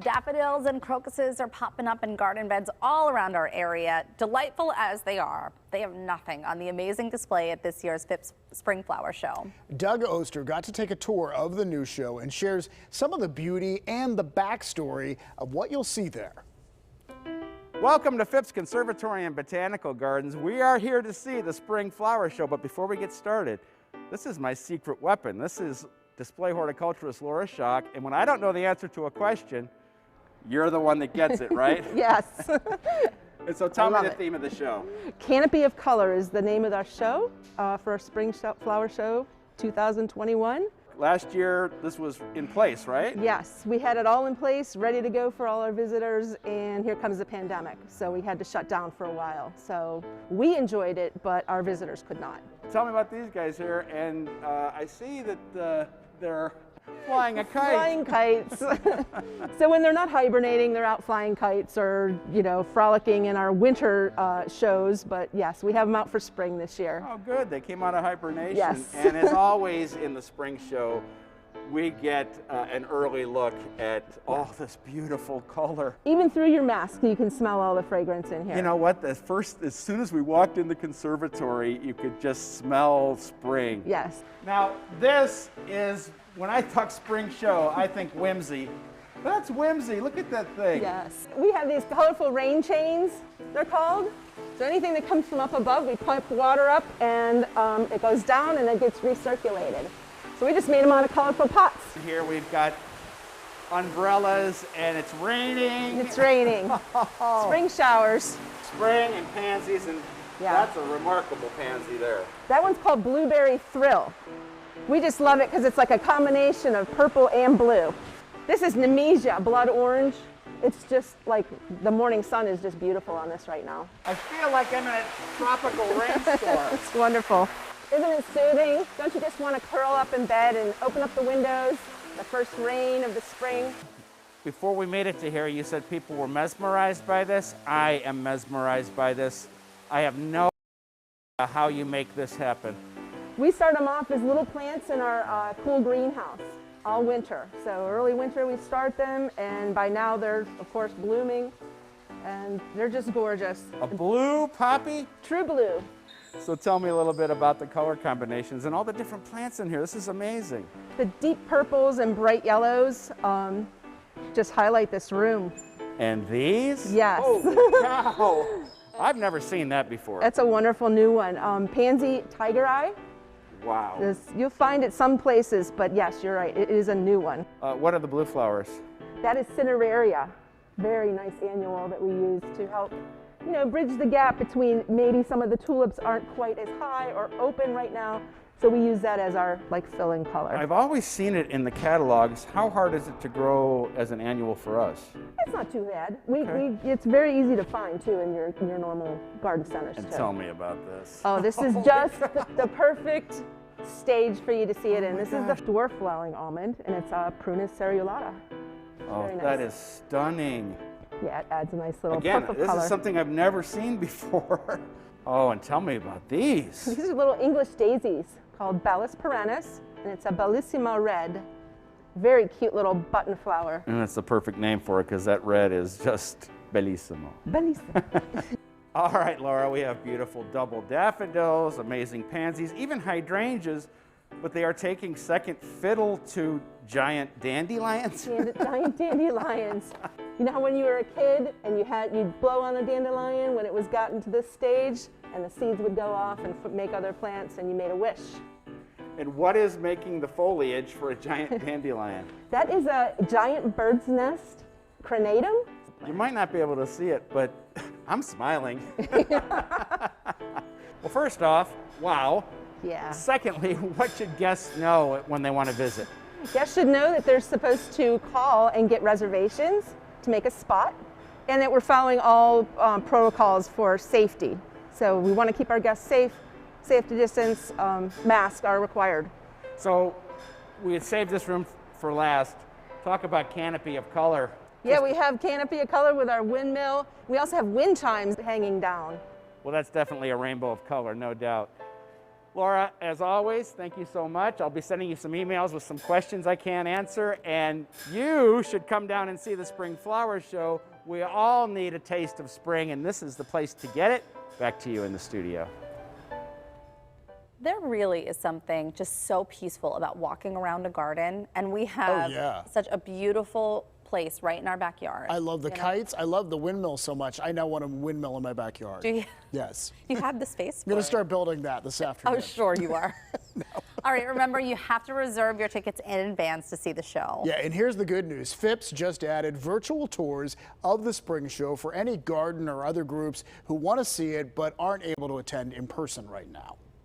Daffodils and crocuses are popping up in garden beds all around our area. Delightful as they are, they have nothing on the amazing display at this year's Phipps Spring Flower Show. Doug Oster got to take a tour of the new show and shares some of the beauty and the backstory of what you'll see there. Welcome to Phipps Conservatory and Botanical Gardens. We are here to see the Spring Flower Show, but before we get started, this is my secret weapon. This is display horticulturist Laura Schock, and when I don't know the answer to a question, you're the one that gets it, right? Yes. And so tell me the theme of the show. Canopy of Color is the name of our show for our Spring Flower Show 2021. Last year, this was in place, right? Yes, we had it all in place, ready to go for all our visitors, and here comes the pandemic. So we had to shut down for a while. So we enjoyed it, but our visitors could not. Tell me about these guys here, and I see that they're flying a kite. Flying kites. So when they're not hibernating, they're out flying kites or, you know, frolicking in our winter shows. But yes, we have them out for spring this year. Oh, good. They came out of hibernation. Yes. And as always in the spring show, we get an early look at all this beautiful color. Even through your mask, you can smell all the fragrance in here. You know what? As soon as we walked in the conservatory, you could just smell spring. Yes. Now, this is, when I talk spring show, I think whimsy. That's whimsy. Look at that thing. Yes. We have these colorful rain chains, they're called. So anything that comes from up above, we pipe water up and it goes down and it gets recirculated. So we just made them out of colorful pots. Here we've got umbrellas and it's raining. It's raining. Spring showers. Spring and pansies, and Yeah. that's a remarkable pansy there. That one's called Blueberry Thrill. We just love it because it's like a combination of purple and blue. This is Nemesia, blood orange. It's just like the morning sun is just beautiful on this right now. I feel like I'm in a tropical rainstorm. It's wonderful. Isn't it soothing? Don't you just want to curl up in bed and open up the windows? The first rain of the spring. Before we made it to here, you said people were mesmerized by this. I am mesmerized by this. I have no idea how you make this happen. We start them off as little plants in our cool greenhouse all winter. So early winter we start them, and by now they're of course blooming, and they're just gorgeous. A blue poppy? True blue. So tell me a little bit about the color combinations and all the different plants in here. This is amazing. The deep purples and bright yellows just highlight this room. And these? Yes. Holy cow! I've never seen that before. That's a wonderful new one. Pansy Tiger Eye. Wow. You'll find it some places, but yes, you're right. It is a new one. What are the blue flowers? That is Cineraria. Very nice annual that we use to help, you know, bridge the gap between maybe some of the tulips aren't quite as high or open right now. So we use that as our fill-in color. I've always seen it in the catalogs. How hard is it to grow as an annual for us? It's not too bad. It's very easy to find too in your normal garden centers And too. tell me about this. Oh, this is just the perfect stage for you to see it in. This is the dwarf flowering almond, and it's Prunus cerulata. Oh, Very nice. that is stunning. Yeah, it adds a nice little Again, purple this color. is something I've never seen before. Oh, and tell me about these. These are little English daisies called Bellus perennis, and it's a bellissima red. Very cute little button flower. And that's the perfect name for it because that red is just bellissimo. Bellissima. All right, Laura, we have beautiful double daffodils, amazing pansies, even hydrangeas, but they are taking second fiddle to giant dandelions. Giant dandelions. You know how when you were a kid and you'd blow on a dandelion when it was gotten to this stage, and the seeds would go off and make other plants, and you made a wish. And what is making the foliage for a giant dandelion? That is a giant bird's nest, crenatum. You might not be able to see it, but I'm smiling. Well, first off, wow. Yeah. Secondly, what should guests know when they want to visit? Guests should know that they're supposed to call and get reservations to make a spot, and that we're following all protocols for safety. So we want to keep our guests safe. Safety distance, masks are required. So we had saved this room for last. Talk about canopy of color. Yeah, we have canopy of color with our windmill. We also have wind chimes hanging down. Well, that's definitely a rainbow of color, no doubt. Laura, as always, thank you so much. I'll be sending you some emails with some questions I can't answer, and you should come down and see the Spring Flower Show. We all need a taste of spring, and this is the place to get it. Back to you in the studio. There really is something just so peaceful about walking around a garden, and we have such a beautiful place right in our backyard. I love the kites. I love the windmill so much. I now want a windmill in my backyard. Do you? Yes. You have the space for I'm going it. to start building that this afternoon. Oh, sure you are. No. All right, remember, you have to reserve your tickets in advance to see the show. Yeah, and here's the good news. Phipps just added virtual tours of the spring show for any garden or other groups who want to see it but aren't able to attend in person right now.